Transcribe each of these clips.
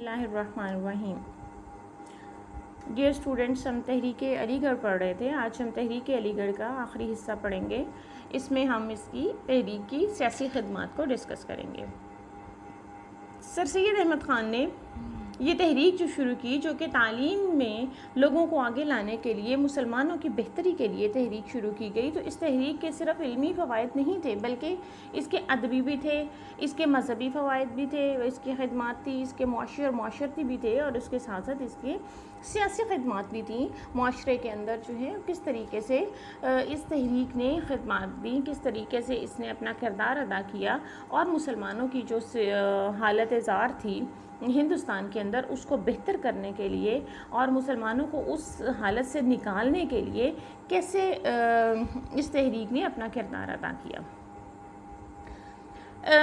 बिस्मिल्लाहिर्रहमानिर्रहीम। Dear students, हम तहरीक अलीगढ़ पढ़ रहे थे। आज हम तहरीक अलीगढ़ का आखिरी हिस्सा पढ़ेंगे। इसमें हम इसकी तहरीक की सियासी खिदमत को डिस्कस करेंगे। सर सैयद अहमद ख़ान ने ये तहरीक जो शुरू की, जो कि तालीम में लोगों को आगे लाने के लिए, मुसलमानों की बेहतरी के लिए तहरीक शुरू की गई। तो इस तहरीक के सिर्फ इल्मी फ़वाइद नहीं थे, बल्कि इसके अदबी भी थे, इसके मजहबी फ़वाइद भी थे, इसकी खिदमत थी, इसके मुआशी और मुआशरती भी थे, और उसके साथ साथ इसके सियासी खिदमत भी थी। माशरे के अंदर जो है किस तरीके से इस तहरीक ने खिदमत दी, किस तरीके से इसने अपना किरदार अदा किया, और मुसलमानों की जो हालत ज़ार थी हिंदुस्तान के अंदर, उसको बेहतर करने के लिए और मुसलमानों को उस हालत से निकालने के लिए कैसे इस तहरीक ने अपना किरदार अदा किया।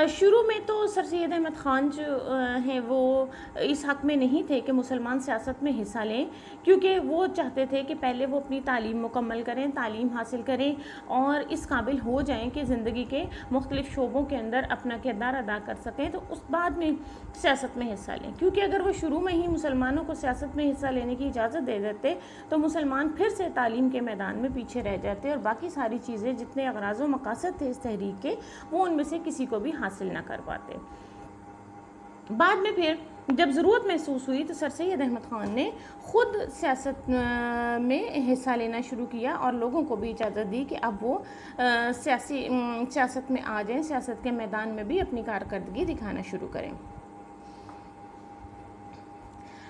शुरू में तो सर सैयद अहमद ख़ान जो हैं वो इस हक़ में नहीं थे कि मुसलमान सियासत में हिस्सा लें, क्योंकि वो चाहते थे कि पहले वो अपनी तालीम मुकम्मल करें, तालीम हासिल करें और इस काबिल हो जाएं कि ज़िंदगी के मुख्तलिफ़ शोबों के अंदर अपना किरदार अदा कर सकें, तो उस बाद में सियासत में हिस्सा लें। क्योंकि अगर वो शुरू में ही मुसलमानों को सियासत में हिस्सा लेने की इजाज़त दे देते तो मुसलमान फिर से तालीम के मैदान में पीछे रह जाते और बाकी सारी चीज़ें, जितने अगराज़ व मकासद थे इस तहरीक के, वो उनमें से किसी को भी हासिल ना कर पाते। बाद में फिर जब ज़रूरत महसूस हुई तो सर सैयद अहमद ख़ान ने ख़ुद सियासत में हिस्सा लेना शुरू किया और लोगों को भी इजाज़त दी कि अब वो सियासत में आ जाएं, सियासत के मैदान में भी अपनी कारकर्दगी दिखाना शुरू करें।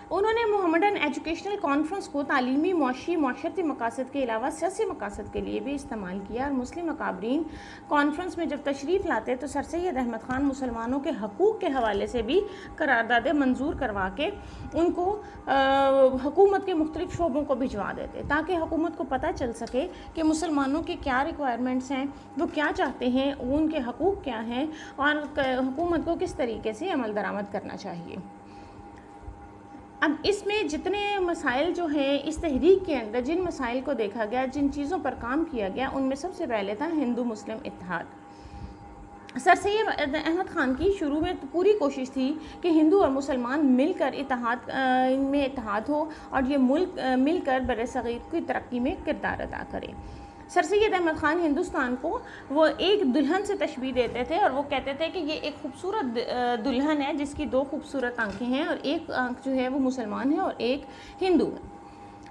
उन्होंने मोहम्मदन एजुकेशनल कॉन्फ्रेंस को तालीमी, मुआशी, मुआशरती मकासद के अलावा सियासी मकासद के लिए भी इस्तेमाल किया। और मुस्लिम अकाबरीन कॉन्फ्रेंस में जब तशरीफ़ लाते तो सर सैयद अहमद ख़ान मुसलमानों के हकूक़ के हवाले से भी करारदादें मंजूर करवा के उनको हुकूमत के मुख्तलिफ़ शोबों को भिजवा देते, ताकि हुकूमत को पता चल सके कि मुसलमानों के क्या रिक्वायरमेंट्स हैं, वो क्या चाहते हैं, उनके हकूक़ क्या हैं और हुकूमत को किस तरीके से अमल दरामद करना चाहिए। अब इसमें जितने मसाइल जो हैं इस तहरीक के अंदर, जिन मसाइल को देखा गया, जिन चीज़ों पर काम किया गया, उनमें सबसे पहले था हिंदू मुस्लिम इत्तेहाद। सर सैयद अहमद ख़ान की शुरू में तो पूरी कोशिश थी कि हिंदू और मुसलमान मिलकर इनमें इत्तेहाद हो और ये मुल्क मिलकर बरसग़ीर की तरक्की में किरदार अदा करें। सर सैयद अहमद ख़ान हिंदुस्तान को वो एक दुल्हन से तशबीह देते थे और वो कहते थे कि ये एक खूबसूरत दुल्हन है जिसकी दो खूबसूरत आंखें हैं, और एक आंख जो है वो मुसलमान है और एक हिंदू है।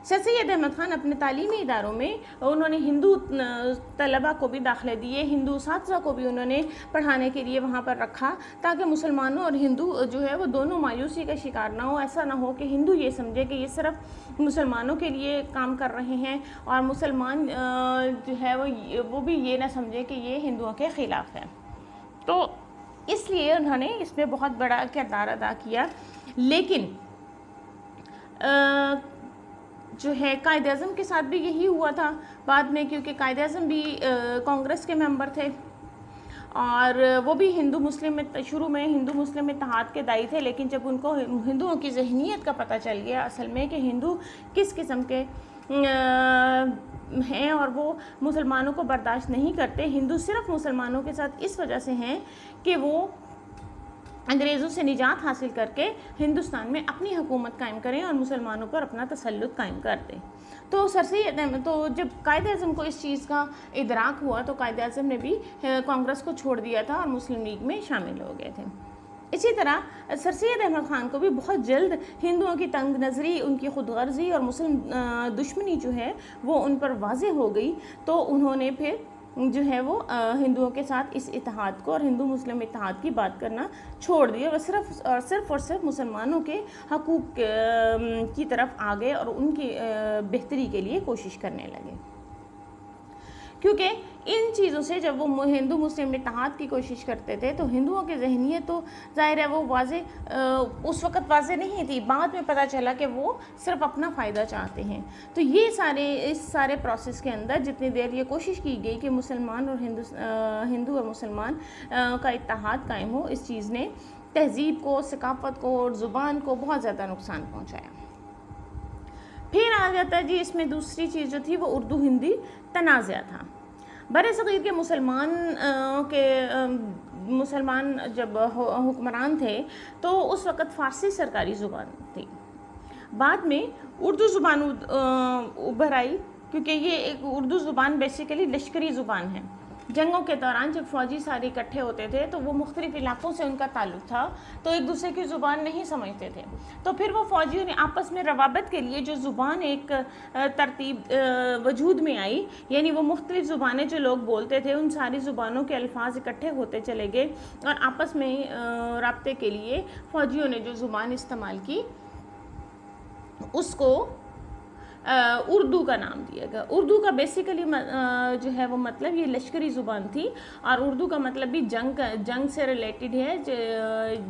सर सैयद अहमद ख़ान अपने तालीमी इदारों में उन्होंने हिंदू तलबा को भी दाखिले दिए, हिंदू साथी को भी उन्होंने पढ़ाने के लिए वहाँ पर रखा, ताकि मुसलमानों और हिंदू जो है वो दोनों मायूसी का शिकार ना हो। ऐसा ना हो कि हिंदू ये समझे कि ये सिर्फ मुसलमानों के लिए काम कर रहे हैं और मुसलमान जो है वो भी ये ना समझे कि ये हिंदुओं के ख़िलाफ़ है। तो इसलिए उन्होंने इसमें बहुत बड़ा किरदार अदा किया। लेकिन जो है कायद आज़म के साथ भी यही हुआ था बाद में, क्योंकि कायद आज़म भी कांग्रेस के मेंबर थे और वो भी हिंदू मुस्लिम में शुरू में हिंदू मुस्लिम इत्तेहाद के दाई थे। लेकिन जब उनको हिंदुओं की ज़हनियत का पता चल गया असल में कि हिंदू किस किस्म के हैं और वो मुसलमानों को बर्दाश्त नहीं करते, हिंदू सिर्फ मुसलमानों के साथ इस वजह से हैं कि वो अंग्रेज़ों से निजात हासिल करके हिंदुस्तान में अपनी हुकूमत कायम करें और मुसलमानों पर अपना तसल्लुत कायम कर दें। तो सर सैयद तो जब कायद आज़म को इस चीज़ का इदराक हुआ तो कायद आज़म ने भी कांग्रेस को छोड़ दिया था और मुस्लिम लीग में शामिल हो गए थे। इसी तरह सर सैयद अहमद ख़ान को भी बहुत जल्द हिंदुओं की तंग नज़री, उनकी खुदगर्जी और मुस्लिम दुश्मनी जो है वो उन पर वाज़े हो गई। तो उन्होंने फिर जो है वो हिंदुओं के साथ इस इत्तेहाद को और हिंदू मुस्लिम इत्तेहाद की बात करना छोड़ दिया और सिर्फ मुसलमानों के हकूक़ की तरफ आ गए और उनकी बेहतरी के लिए कोशिश करने लगे। क्योंकि इन चीज़ों से जब वो हिंदू मुस्लिम इत्तेहाद की कोशिश करते थे तो हिंदुओं की ज़हनियत तो ज़ाहिर है वो वाज़े उस वक़्त वाज़े नहीं थी, बाद में पता चला कि वो सिर्फ अपना फ़ायदा चाहते हैं। तो ये इस सारे प्रोसेस के अंदर जितनी देर ये कोशिश की गई कि मुसलमान और हिंदू और मुसलमान का इत्तेहाद कायम हो, इस चीज़ ने तहज़ीब को, सकाफ़त को और ज़ुबान को बहुत ज़्यादा नुकसान पहुँचाया। फिर आ जाता है जी इसमें दूसरी चीज़ जो थी वो उर्दू हिंदी तनाज़ा था। बरसग़ीर के मुसलमान के मुसलमान जब हुक्मरान थे तो उस वक़्त फ़ारसी सरकारी ज़ुबान थी। बाद में उर्दू ज़ुबान उभर आई, क्योंकि ये एक उर्दू ज़ुबान बेसिकली लश्करी ज़ुबान है। जंगों के दौरान जब फ़ौजी सारे इकट्ठे होते थे तो वो मुख्तलिफ़ इलाक़ों से उनका ताल्लुक़ था, तो एक दूसरे की ज़ुबान नहीं समझते थे, तो फिर वो फ़ौजियों ने आपस में रवाबत के लिए जो ज़ुबान एक तरतीब वजूद में आई, यानी वो मुख्तलिफ़ ज़ुबानें जो लोग बोलते थे उन सारी ज़ुबानों के अल्फाज इकट्ठे होते चले गए और आपस में राब्ते के लिए फ़ौजियों ने जो ज़ुबान इस्तेमाल की उसको उर्दू का नाम दिया गया। उर्दू का बेसिकली जो है वो मतलब ये लश्करी ज़ुबान थी, और उर्दू का मतलब भी जंग से रिलेटेड है।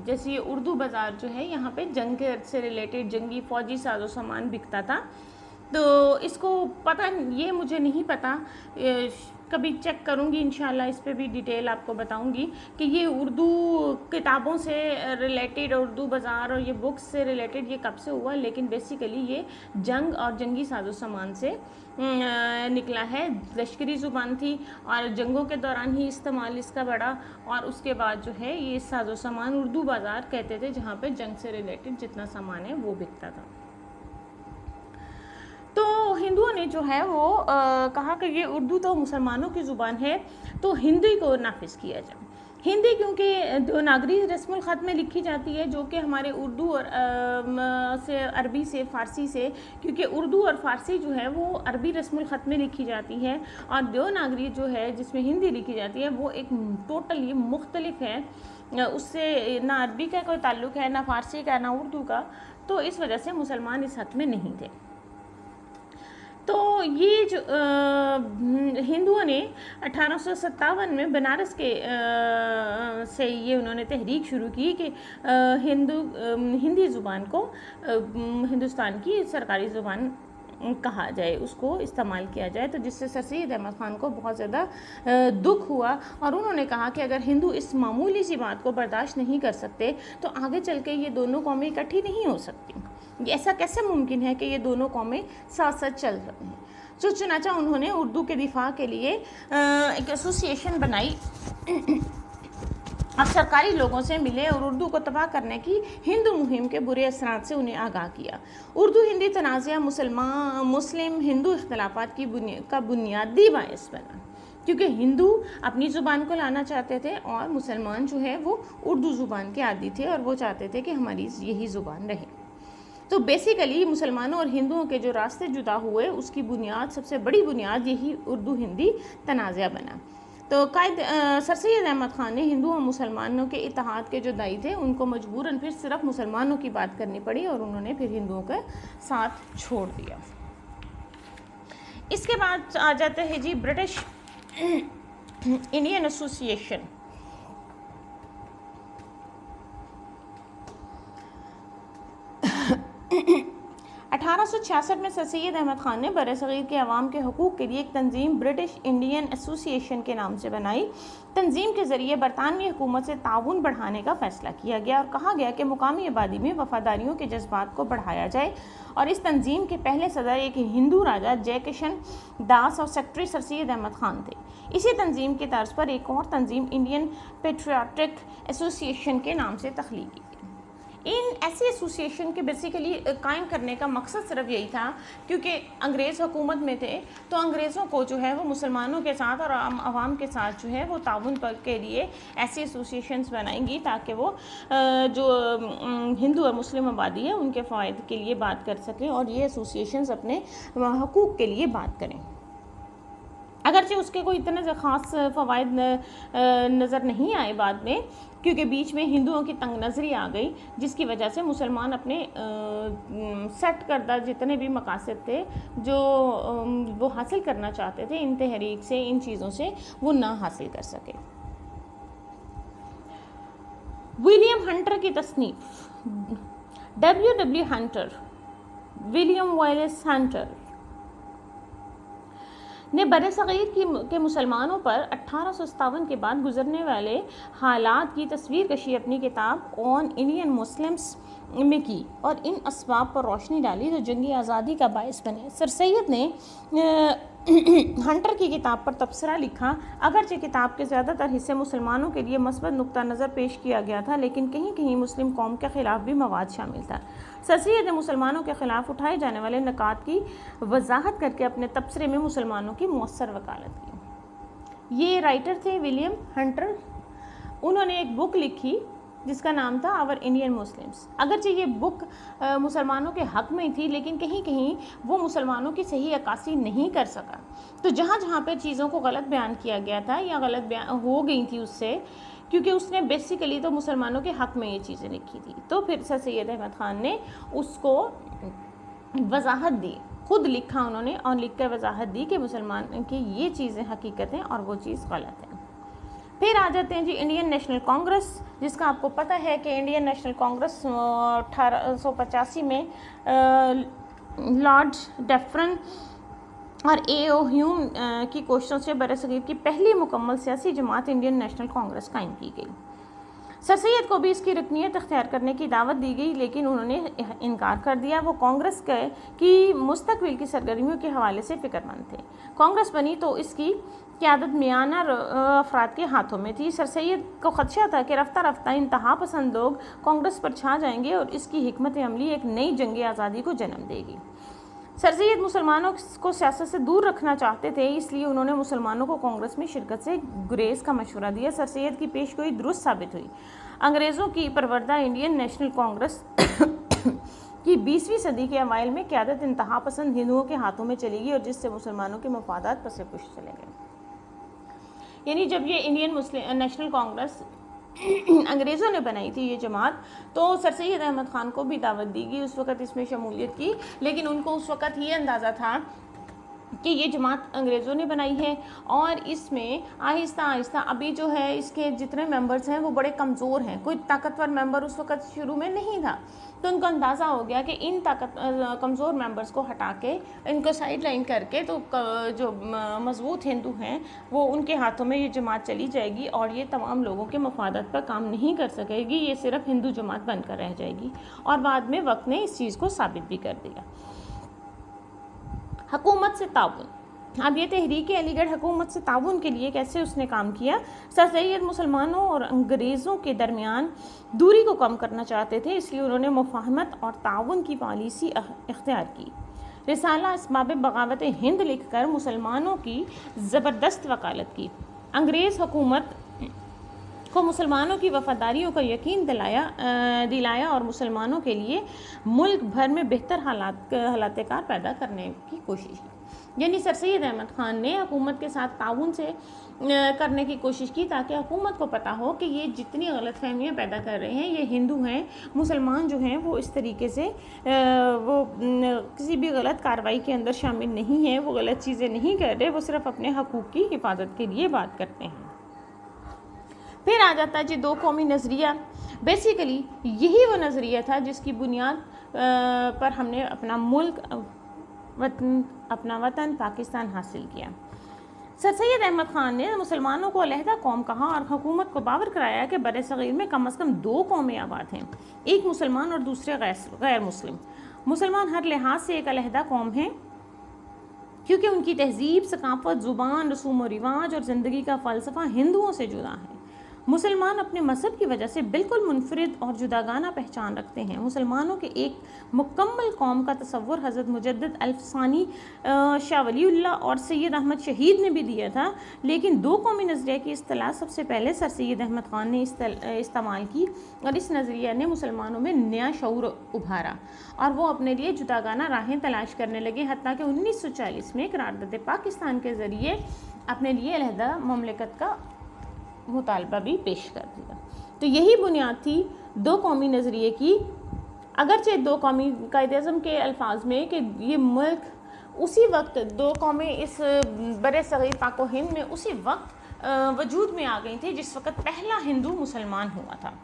जैसे ये उर्दू बाज़ार जो है यहाँ पे जंग से रिलेटेड जंगी फ़ौजी साजो सामान बिकता था। तो इसको पता, ये मुझे नहीं पता, कभी चेक करूँगी इंशाल्लाह, इस पे भी डिटेल आपको बताऊँगी कि ये उर्दू किताबों से रिलेटेड, उर्दू बाज़ार और ये बुक्स से रिलेटेड ये कब से हुआ, लेकिन बेसिकली ये जंग और जंगी साजो सामान से निकला है। लश्करी ज़ुबान थी और जंगों के दौरान ही इस्तेमाल इसका बढ़ा, और उसके बाद जो है ये साजो सामान उर्दू बाज़ार कहते थे, जहाँ पे जंग से रिलेटेड जितना सामान है वो बिकता था। तो हिंदुओं ने जो है वो कहा कि ये उर्दू तो मुसलमानों की ज़ुबान है, तो हिंदी को नाफिज किया जाए। हिंदी क्योंकि देवनागरी रस्मुल ख़त में लिखी जाती है, जो कि हमारे उर्दू और से अरबी से फ़ारसी से, क्योंकि उर्दू और फ़ारसी जो है वो अरबी रस्मुल ख़त में लिखी जाती है, और देवनागरी जो है जिसमें हिंदी लिखी जाती है वो एक टोटली मुख्तलिफ है, उससे ना अरबी का कोई ताल्लुक़ है, ना फ़ारसी का, ना उर्दू का। तो इस वजह से मुसलमान इस हद में नहीं थे। तो ये जो हिंदुओं ने 1857 में बनारस के से ये उन्होंने तहरीक शुरू की कि हिंदी ज़ुबान को हिंदुस्तान की सरकारी ज़ुबान कहा जाए, उसको इस्तेमाल किया जाए। तो जिससे सर सैयद अहमद ख़ान को बहुत ज़्यादा दुख हुआ, और उन्होंने कहा कि अगर हिंदू इस मामूली सी बात को बर्दाश्त नहीं कर सकते तो आगे चल के ये दोनों कौमें इकट्ठी नहीं हो सकती। ऐसा कैसे मुमकिन है कि ये दोनों कौमें साथ साथ चल रही हैं। तो चुनाचा उन्होंने उर्दू के दिफा के लिए एक एसोसिएशन बनाई अब सरकारी लोगों से मिले और उर्दू को तबाह करने की हिंदू मुहिम के बुरे असरात से उन्हें आगाह किया। उर्दू हिंदी तनाज़ा मुस्लिम हिंदू इख्तलाफात का बुनियादी बायस बना, क्योंकि हिंदू अपनी ज़ुबान को लाना चाहते थे और मुसलमान जो है वो उर्दू ज़ुबान के आदी थे और वो चाहते थे कि हमारी यही ज़ुबान रहे। तो बेसिकली मुसलमानों और हिंदुओं के जो रास्ते जुदा हुए उसकी बुनियाद, सबसे बड़ी बुनियाद यही उर्दू हिंदी तनाज़ा बना। तो कायद सर सैयद अहमद ख़ान ने हिंदू और मुसलमानों के इत्तेहाद के जो दाई थे उनको मजबूरन फिर सिर्फ मुसलमानों की बात करनी पड़ी और उन्होंने फिर हिंदुओं का साथ छोड़ दिया। इसके बाद आ जाते हैं जी ब्रिटिश इंडियन एसोसिएशन। अठारह सौ 66 में सर सैयद अहमद ख़ान ने बरसग़ीर के अवाम के हकूक़ के लिए एक तंजीम ब्रिटिश इंडियन एसोसिएशन के नाम से बनाई। तंजीम के ज़रिए बरतानवी हुकूमत से ताउन बढ़ाने का फ़ैसला किया गया और कहा गया कि मुकामी आबादी में वफ़ादारियों के जज्बात को बढ़ाया जाए। और इस तंजीम के पहले सदर एक हिंदू राजा जयकिशन दास और सेक्रेटरी सर सैयद अहमद ख़ान थे। इसी तंजीम की तर्ज पर एक और तंजीम इंडियन पेट्रियाटिक एसोसिएशन के नाम से तख्लीक की। इन ऐसे एसोसिएशन के बेसिकली कायम करने का मकसद सिर्फ यही था, क्योंकि अंग्रेज़ हुकूमत में थे तो अंग्रेज़ों को जो है वो मुसलमानों के साथ और आवाम के साथ जो है वो ताउन के लिए ऐसे एसोसिएशंस बनाएंगी ताकि वो जो हिंदू और मुस्लिम आबादी है उनके फ़ायदे के लिए बात कर सकें और ये एसोसिएशंस अपने हकूक़ के लिए बात करें। अगरचे उसके कोई इतने ख़ास फ़वाइद नज़र नहीं आए बाद में, क्योंकि बीच में हिंदुओं की तंग नज़री आ गई, जिसकी वजह से मुसलमान अपने सेट करदा जितने भी मकासद थे जो वो हासिल करना चाहते थे इन तहरीक से, इन चीज़ों से, वो ना हासिल कर सके। विलियम हंटर की तसनीफ़, W. हंटर, विलियम वाइलेस हंटर ने बरसग़ीर के मुसलमानों पर 1857 के बाद गुजरने वाले हालात की तस्वीर कशी अपनी किताब ऑन इंडियन मुस्लिम्स में की और इन असबाब पर रोशनी डाली जो जंगी आज़ादी का बायस बने। सर सैयद ने हंटर की किताब पर तबसरा लिखा। अगरचे किताब के ज़्यादातर हिस्से मुसलमानों के लिए मस्बत नुक्ता नज़र पेश किया गया था, लेकिन कहीं कहीं मुस्लिम कौम के ख़िलाफ़ भी मवाद शामिल था। सर सैयद ने मुसलमानों के ख़िलाफ़ उठाए जाने वाले नकात की वजाहत करके अपने तबसरे में मुसलमानों की मौसर वकालत की। ये राइटर थे विलियम हंटर। उन्होंने एक बुक लिखी जिसका नाम था आवर इंडियन मुस्लिम्स। अगरचे ये बुक मुसलमानों के हक़ में थी, लेकिन कहीं कहीं वो मुसलमानों की सही अक्कासी नहीं कर सका। तो जहाँ जहाँ पे चीज़ों को गलत बयान किया गया था या गलत बयान हो गई थी उससे, क्योंकि उसने बेसिकली तो मुसलमानों के हक़ में ये चीज़ें लिखी थी, तो फिर सर सैयद अहमद ख़ान ने उसको वजाहत दी, खुद लिखा उन्होंने और लिख कर वजाहत दी कि मुसलमान की ये चीज़ें हकीकत हैं और वो चीज़ गलत है। फिर आ जाते हैं जी इंडियन नेशनल कांग्रेस, जिसका आपको पता है कि इंडियन नेशनल कांग्रेस 1885 में लॉर्ड डेफरन और A.O. ह्यूम की कोशिशों से बरसगीर की पहली मुकम्मल सियासी जमात इंडियन नेशनल कांग्रेस कायम की गई। सर सैयद को भी इसकी रुकनीत अख्तियार करने की दावत दी गई, लेकिन उन्होंने इनकार कर दिया। वो कांग्रेस की मुस्तकबिल की सरगर्मियों के हवाले से फ़िक्रमंद थे। कांग्रेस बनी तो इसकी क़यादत मियाना अफराद के हाथों में थी। सर सैयद को ख़दशा था कि रफ्ता रफ्ता इंतहा पसंद लोग कांग्रेस पर छा जाएंगे और इसकी हिकमत अमली एक नई जंग आज़ादी को जन्म देगी। सर सैयद मुसलमानों को सियासत से दूर रखना चाहते थे, इसलिए उन्होंने मुसलमानों को कांग्रेस में शिरकत से गुरेज का मशवरा दिया। सर सैयद की पेशगोई दुरुस्त साबित हुई। अंग्रेज़ों की परवरदा इंडियन नेशनल कांग्रेस की 20वीं सदी के अवाइल में क़यादत इंतहा पसंद हिंदुओं के हाथों में चली गई और जिससे मुसलमानों के मफादात पसे पुश चले गए। यानी जब ये इंडियन नेशनल कांग्रेस अंग्रेज़ों ने बनाई थी ये जमात, तो सर सैयद अहमद ख़ान को भी दावत दी गई उस वक़्त इसमें शमूलियत की, लेकिन उनको उस वक़्त ये अंदाज़ा था कि ये जमात अंग्रेज़ों ने बनाई है और इसमें आहिस्ता आहिस्ता अभी जो है इसके जितने मेंबर्स हैं वो बड़े कमज़ोर हैं, कोई ताकतवर मेंबर उस वक़्त शुरू में नहीं था। तो उनको अंदाज़ा हो गया कि इन कमज़ोर मेंबर्स को हटा के इनको साइड लाइन करके तो जो मजबूत हिंदू हैं वो उनके हाथों में ये जमात चली जाएगी और ये तमाम लोगों के मफादात पर काम नहीं कर सकेगी, ये सिर्फ हिंदू जमात बनकर रह जाएगी। और बाद में वक्त ने इस चीज़ को साबित भी कर दिया। हुकूमत से ताउन। अब ये तहरीक अलीगढ़ हुकूमत से ताउन के लिए कैसे उसने काम किया। सर सैयद मुसलमानों और अंग्रेज़ों के दरमियान दूरी को कम करना चाहते थे, इसलिए उन्होंने मुफाहमत और ताउन की पॉलिसी इख्तियार की। रिसाला असबाब बगावत हिंद लिखकर मुसलमानों की ज़बरदस्त वकालत की। अंग्रेज़ हुकूमत को मुसलमानों की वफ़ादारियों का यकीन दिलाया और मुसलमानों के लिए मुल्क भर में बेहतर हालात कार पैदा करने की कोशिश की। यानी सर सैयद अहमद ख़ान ने हुकूमत के साथ ताउन से करने की कोशिश की ताकि हुकूमत को पता हो कि ये जितनी गलतफहमियाँ पैदा कर रहे हैं ये हिंदू हैं, मुसलमान जो हैं वो इस तरीके से वो किसी भी गलत कार्रवाई के अंदर शामिल नहीं है, वो गलत चीज़ें नहीं कर रहे, वो सिर्फ अपने हकूक़ की हिफाजत के लिए बात करते हैं। फिर आ जाता है जी दो कौमी नज़रिया। बेसिकली यही वो नज़रिया था जिसकी बुनियाद पर हमने अपना मुल्क अपना वतन पाकिस्तान हासिल किया। सर सैयद अहमद ख़ान ने मुसलमानों को अलहदा कौम कहा और हुकूमत को बावर कराया कि बरसग़ीर में कम से कम दो कौमें आबाद हैं, एक मुसलमान और दूसरे गैर मुस्लिम। मुसलमान हर लिहाज से एक अलहदा कौम है क्योंकि उनकी तहजीब, सकाफ़त, ज़ुबान, रसूम व रिवाज और ज़िंदगी का फ़लसफ़ा हिंदुओं से जुदा है। मुसलमान अपने मज़हब की वजह से बिल्कुल मुनफरिद और जुदागाना पहचान रखते हैं। मुसलमानों के एक मुकम्मल कौम का तसव्वुर हज़रत मुजद्दिद अल्फ़सानी शाह वलीउल्लाह और सैयद अहमद शहीद ने भी दिया था, लेकिन दो कौमी नज़रिया की इस्तिलाह सबसे पहले सर सैयद अहमद ख़ान ने इस्तेमाल की और इस नज़रिया ने मुसलमानों में नया शऊर उभारा और वो अपने लिए जुदागाना राहें तलाश करने लगे। हत्ता कि 1940 में करारदाद पाकिस्तान के ज़रिए अपने लिए अलहदा ममलिकत का मुतालबा भी पेश कर दिया। तो यही बुनियाद थी दो कौमी नज़रिए की। अगरचे दो कौमी कायदे-ए-आज़म के अल्फाज में कि ये मुल्क उसी वक्त दो कौमें इस बरे-सग़ीर पाको हिंद में उसी वक्त वजूद में आ गई थी जिस वक्त पहला हिंदू मुसलमान हुआ था।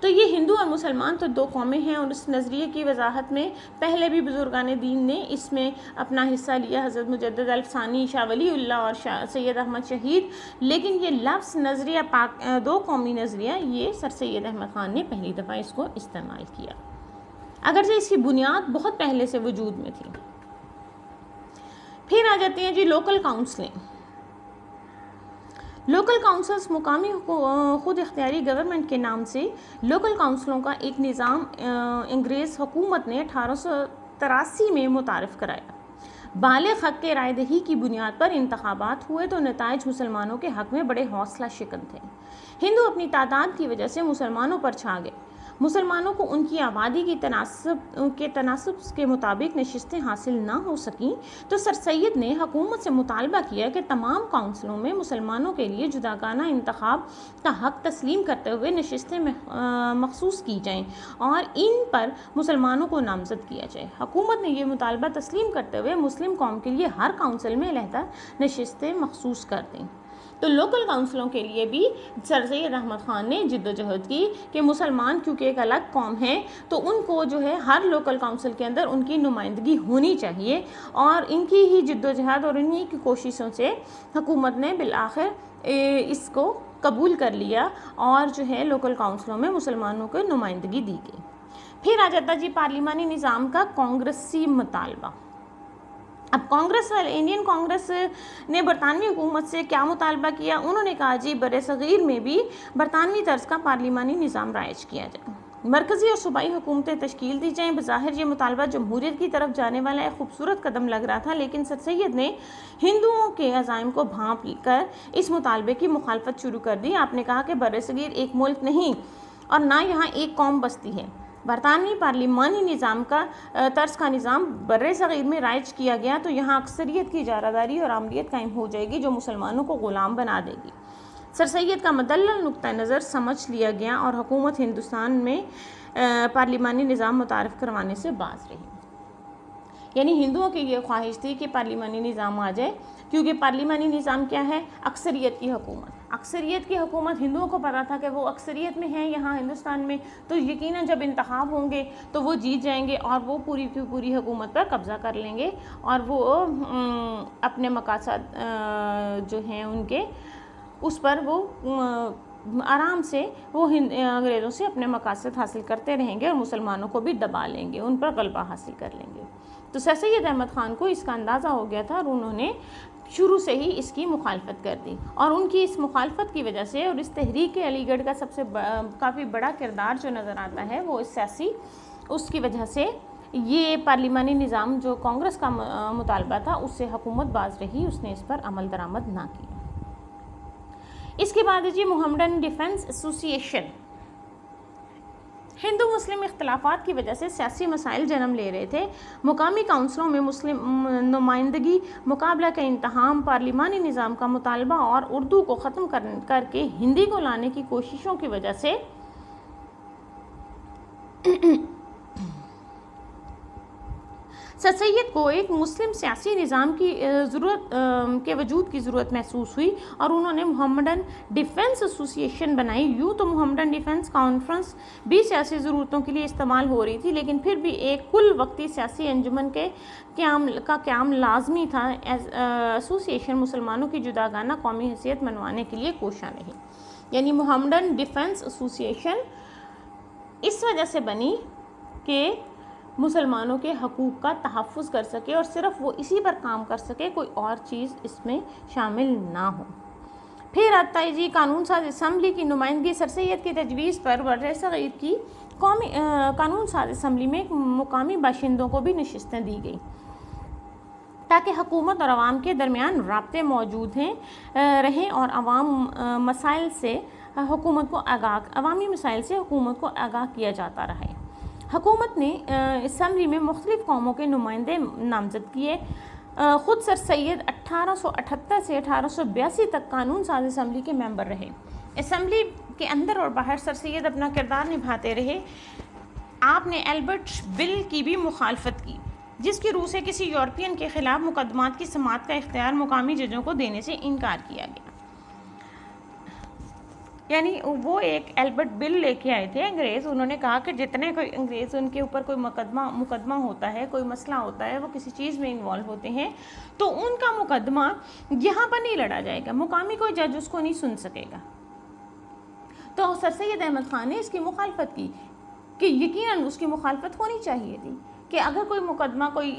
तो ये हिंदू और मुसलमान तो दो कौमें हैं और इस नज़रिए की वजाहत में पहले भी बुजुर्गान दीन ने इसमें अपना हिस्सा लिया, हज़रत मुजद्दिद अल्फ़सानी, शाह वलीउल्लाह और सैयद अहमद शहीद। लेकिन ये लफ्ज़ नज़रिया दो कौमी नज़रिया ये सर सैयद अहमद ख़ान ने पहली दफ़ा इसको इस्तेमाल किया, अगरचे इसकी बुनियाद बहुत पहले से वजूद में थी। फिर आ जाती हैं जी लोकल काउंसलिंग। लोकल काउंसिल्स मुकामी खुद इख्तियारी गवर्नमेंट के नाम से लोकल काउंसिलों का एक निज़ाम अंग्रेज़ हुकूमत ने 1883 में मुतारफ़ कराया। बालिग़ हक़ के राय दही की बुनियाद पर इंतखाबात हुए तो नताइज मुसलमानों के हक़ में बड़े हौसला शिकन थे। हिंदू अपनी तादाद की वजह से मुसलमानों पर छा गए। मुसलमानों को उनकी आबादी की तनासब के मुताबिक नशिस्तें हासिल ना हो सकीं तो सर सैयद ने हुकूमत से मुतालबा किया कि तमाम काउंसिलों में मुसलमानों के लिए जुदागाना इंतखाब का हक़ तस्लीम करते हुए नशिस्तें मखसूस की जाएँ और इन पर मुसलमानों को नामज़द किया जाए। हुकूमत ने यह मुतालबा तस्लीम करते हुए मुस्लिम कौम के लिए हर काउंसिल में अलहदा नशिस्तें मखसूस कर दी। तो लोकल काउंसिलों के लिए भी सर सैयद अहमद ख़ान ने जिद्दोजहद की कि मुसलमान क्योंकि एक अलग कौम है तो उनको जो है हर लोकल काउंसिल के अंदर उनकी नुमाइंदगी होनी चाहिए, और इनकी ही जिद्दोजहद और इन्हीं की कोशिशों से हुकूमत ने बिलाखिर इसको कबूल कर लिया और जो है लोकल काउंसिलों में मुसलमानों को नुमाइंदगी दी गई। फिर आ जाता जी पार्लिमानी निज़ाम का कांग्रेसी मुतालबा। अब कांग्रेस इंडियन कांग्रेस ने बरतानवी हुकूमत से क्या मुतालबा किया? उन्होंने कहा जी बरसग़ीर में भी बरतानवी तर्ज का पार्लिमानी निज़ाम राइज किया जाए, मरकज़ी और सूबाई हुकूमतें तश्कील दी जाएँ। बज़ाहिर ये मुतालबा जमहूरियत की तरफ जाने वाला एक खूबसूरत कदम लग रहा था, लेकिन सर सैयद ने हिंदुओं के अज़ाइम को भांप कर इस मुतालबे की मुखालफत शुरू कर दी। आपने कहा कि बरसग़ीर एक मुल्क नहीं और ना यहाँ एक कौम बसती है। बरतानवी पार्लिमानी निज़ाम का तर्ज का निज़ाम बर्र-ए-सग़ीर में राइज किया गया तो यहाँ अक्सरियत की इजारादारी और आमरीत कायम हो जाएगी जो मुसलमानों को ग़ुलाम बना देगी। सर सैयद का मुदल्लल नुक्ता नज़र समझ लिया गया और हुकूमत हिंदुस्तान में पार्लिमानी निज़ाम मुतारफ़ करवाने से बाज रही। यानी हिंदुओं की ये ख्वाहिश थी कि पार्लिमानी निज़ाम आ जाए, क्योंकि पार्लिमानी निज़ाम क्या है? अक्सरियत की हुकूमत। अक्सरियत की हुकूमत, हिंदुओं को पता था कि वो अक्सरियत में हैं यहाँ हिंदुस्तान में, तो यकीनन जब इंतखाब होंगे तो वो जीत जाएंगे और वो पूरी की पूरी हुकूमत पर कब्ज़ा कर लेंगे और वो अपने मकासद जो हैं उनके उस पर वो आराम से वो अंग्रेज़ों से अपने मकासद हासिल करते रहेंगे और मुसलमानों को भी दबा लेंगे, उन पर गलबा हासिल कर लेंगे। तो सर सैयद अहमद ख़ान को इसका अंदाज़ा हो गया था और उन्होंने शुरू से ही इसकी मुखालफत कर दी, और उनकी इस मुखालफत की वजह से और इस तहरीक अलीगढ़ का सबसे काफ़ी बड़ा किरदार जो नज़र आता है वो इस सियासी उसकी वजह से ये पार्लिमानी निज़ाम जो कांग्रेस का मुतालबा था उससे हुकूमत बाज रही, उसने इस पर अमल दरामद ना किया। इसके बाद जी मोहम्मडन डिफेंस एसोसिएशन। हिंदू मुस्लिम इख्तलाफात की वजह से सियासी मसाइल जन्म ले रहे थे। मुकामी काउंसिलों में मुस्लिम नुमाइंदगी, मुकाबला का इंतहाम, पार्लिमानी निज़ाम का मुतालबा और उर्दू को ख़त्म करके हिंदी को लाने की कोशिशों की वजह से सर सैयद को एक मुस्लिम सियासी निज़ाम की ज़रूरत के वजूद की ज़रूरत महसूस हुई और उन्होंने मोहम्मडन डिफेंस एसोसिएशन बनाई। यूँ तो मोहम्मडन डिफेंस कॉन्फ्रेंस भी सियासी ज़रूरतों के लिए इस्तेमाल हो रही थी, लेकिन फिर भी एक कुल वक्ती सियासी अंजुमन के क़याम लाजमी था। एसोसिएशन मुसलमानों की जुदागाना कौमी हैसियत मनवाने के लिए कोशा नहीं। यानी मोहम्मडन डिफेंस एसोसिएशन इस वजह से बनी कि मुसलमानों के हकूक़ का तहफ़्फ़ुज़ कर सके और सिर्फ वो इसी पर काम कर सके, कोई और चीज़ इसमें शामिल ना हो। फिर आता है जी कानून साज असम्बली की नुमाइंदगी। सर सैयद की तजवीज़ पर बर्र-ए-सग़ीर की कौमी कानून साज असम्बली में मुकामी बाशिंदों को भी नशिस्तें दी गई ताकि हुकूमत और आवाम के दरमियान राब्ते मौजूद रहें और अवामी मसाइल से हुकूमत को आगाह किया जाता रहे। हुकूमत ने असम्बली में मुख्तलिफ़ कौमों के नुमाइंदे नामज़द किए। ख़ुद सर सैयद 1878 से 1882 तक कानून साज असम्बली के मेंबर रहे। असम्बली के अंदर और बाहर सर सैयद अपना किरदार निभाते रहे। आपने एल्बर्ट बिल की भी मुखालफत की, जिसकी रूह से किसी यूरोपियन के ख़िलाफ़ मुकदमात की समाअत का इख्तियार मुकामी जजों को देने से इनकार किया गया। यानी वो एक एल्बर्ट बिल लेके आए थे अंग्रेज़। उन्होंने कहा कि जितने कोई अंग्रेज़ उनके ऊपर कोई मुकदमा होता है, कोई मसला होता है, वो किसी चीज़ में इन्वॉल्व होते हैं, तो उनका मुकदमा यहाँ पर नहीं लड़ा जाएगा, मुकामी कोई जज उसको नहीं सुन सकेगा। तो सर सैयद अहमद ख़ान ने इसकी मुखालफत की कि यकीनन उसकी मुखालफत होनी चाहिए थी कि अगर कोई मुकदमा कोई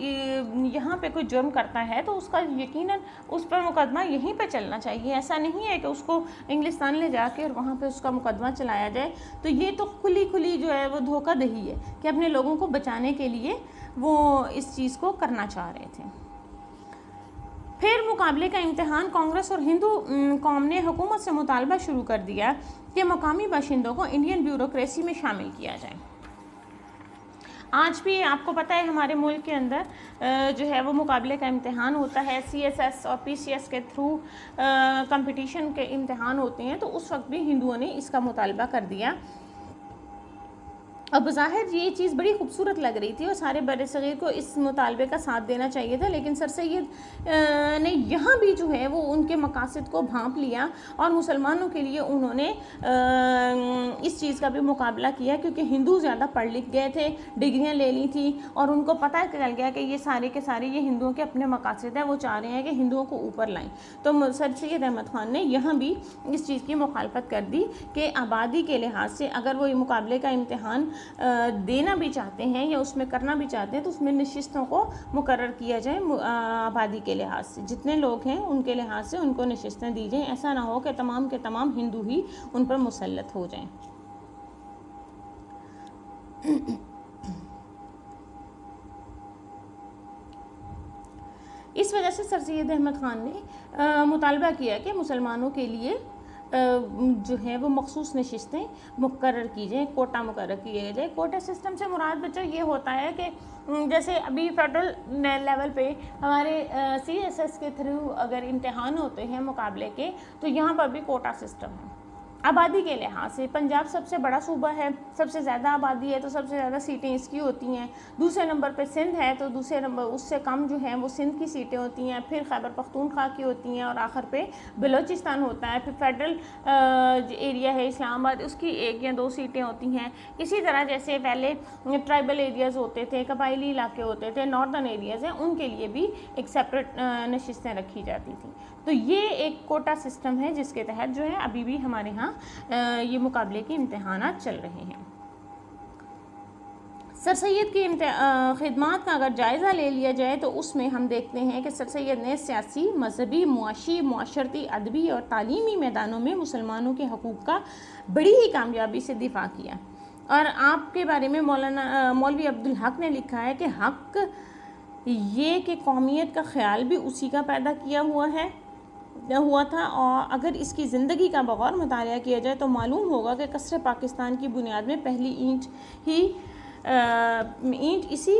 यहाँ पे कोई जुर्म करता है तो उसका यकीनन उस पर मुकदमा यहीं पे चलना चाहिए। ऐसा नहीं है कि उसको इंग्लिस्तान ले जाके और वहाँ पे उसका मुकदमा चलाया जाए। तो ये तो खुली खुली जो है वो धोखाधड़ी है कि अपने लोगों को बचाने के लिए वो इस चीज़ को करना चाह रहे थे। फिर मुकाबले का इम्तिहान, कांग्रेस और हिंदू कौम ने हुकूमत से मुतालबा शुरू कर दिया कि मकामी बाशिंदों को इंडियन ब्यूरोक्रेसी में शामिल किया जाए। आज भी आपको पता है हमारे मुल्क के अंदर जो है वो मुकाबले का इम्तिहान होता है, CSS और PCS के थ्रू कंपटीशन के इम्तिहान होते हैं। तो उस वक्त भी हिंदुओं ने इसका मुतालबा कर दिया। अब बज़ाहिर ये चीज़ बड़ी खूबसूरत लग रही थी और सारे बर सग़ीर को इस मुतालबे का साथ देना चाहिए था, लेकिन सर सैयद ने यहाँ भी जो है वो उनके मकासद को भांप लिया और मुसलमानों के लिए उन्होंने इस चीज़ का भी मुकाबला किया, क्योंकि हिंदू ज़्यादा पढ़ लिख गए थे, डिग्रियाँ ले ली थी और उनको पता चल गया कि ये सारे के सारे ये हिंदुओं के अपने मकासद हैं, वो चाह रहे हैं कि हिंदुओं को ऊपर लाएँ। तो सर सैयद अहमद ख़ान ने यहाँ भी इस चीज़ की मुखालफत कर दी कि आबादी के लिहाज से अगर वो मुकाबले का इम्तिहान देना भी चाहते हैं या उसमें करना भी चाहते हैं तो उसमें नशिस्तों को मुकर्रर किया जाए। आबादी के लिहाज से जितने लोग हैं उनके लिहाज से उनको नशिस्तें दी जाएँ। ऐसा ना हो कि तमाम के तमाम हिंदू ही उन पर मुसल्लत हो जाएं। इस वजह से सर सैयद अहमद ख़ान ने मुतालबा किया कि मुसलमानों के लिए जो है वो मखसूस नशिस्तें मुकर्रर की जाएँ, कोटा मुकर्रर किया जाए। कोटा सिस्टम से मुराद बच्चों ये होता है कि जैसे अभी फेडरल लेवल पे हमारे CSS के थ्रू अगर इम्तिहान होते हैं मुकाबले के, तो यहाँ पर भी कोटा सिस्टम है। आबादी के लिहाज से पंजाब सबसे बड़ा सूबा है, सबसे ज़्यादा आबादी है तो सबसे ज़्यादा सीटें इसकी होती हैं। दूसरे नंबर पे सिंध है तो दूसरे नंबर उससे कम जो हैं वो सिंध की सीटें होती हैं, फिर खैबर पख्तूनख्वा की होती हैं और आखिर पे बलोचिस्तान होता है। फिर फेडरल एरिया है इस्लामाबाद, उसकी 1 या 2 सीटें होती हैं। इसी तरह जैसे पहले ट्राइबल एरियाज़ होते थे, कबायली इलाके होते थे, नॉर्दर्न एरियाज़ हैं, उनके लिए भी एक सेपरेट नशिस्तें रखी जाती थी। तो ये एक कोटा सिस्टम है जिसके तहत जो है अभी भी हमारे यहाँ ये मुकाबले के इम्तिहानात चल रहे हैं। सर सैयद की खिदमात का अगर जायज़ा ले लिया जाए तो उसमें हम देखते हैं कि सर सैयद ने सियासी, मजहबी, मुआशी, मुआशरती, अदबी और तालीमी मैदानों में मुसलमानों के हकूक़ का बड़ी ही कामयाबी से दिफा किया। और आपके बारे में मौलवी अब्दुल हक ने लिखा है कि हक ये कि कौमियत का ख्याल भी उसी का पैदा किया हुआ था, और अगर इसकी ज़िंदगी का बगौर मुतालिया किया जाए तो मालूम होगा कि कसर पाकिस्तान की बुनियाद में पहली ईंट इसी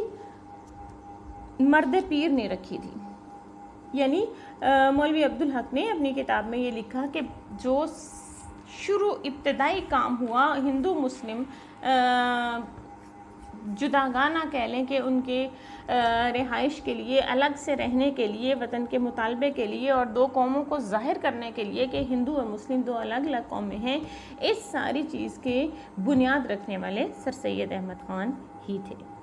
मर्द पीर ने रखी थी। यानी मौलवी अब्दुल हक ने अपनी किताब में ये लिखा कि जो इब्तदाई काम हुआ हिंदू मुस्लिम जुदागाना कह लें कि उनके रिहाइश के लिए, अलग से रहने के लिए, वतन के मुतालबे के लिए और 2 कौमों को ज़ाहिर करने के लिए कि हिंदू और मुस्लिम 2 अलग अलग कौमें हैं, इस सारी चीज़ के बुनियाद रखने वाले सर सैयद अहमद ख़ान ही थे।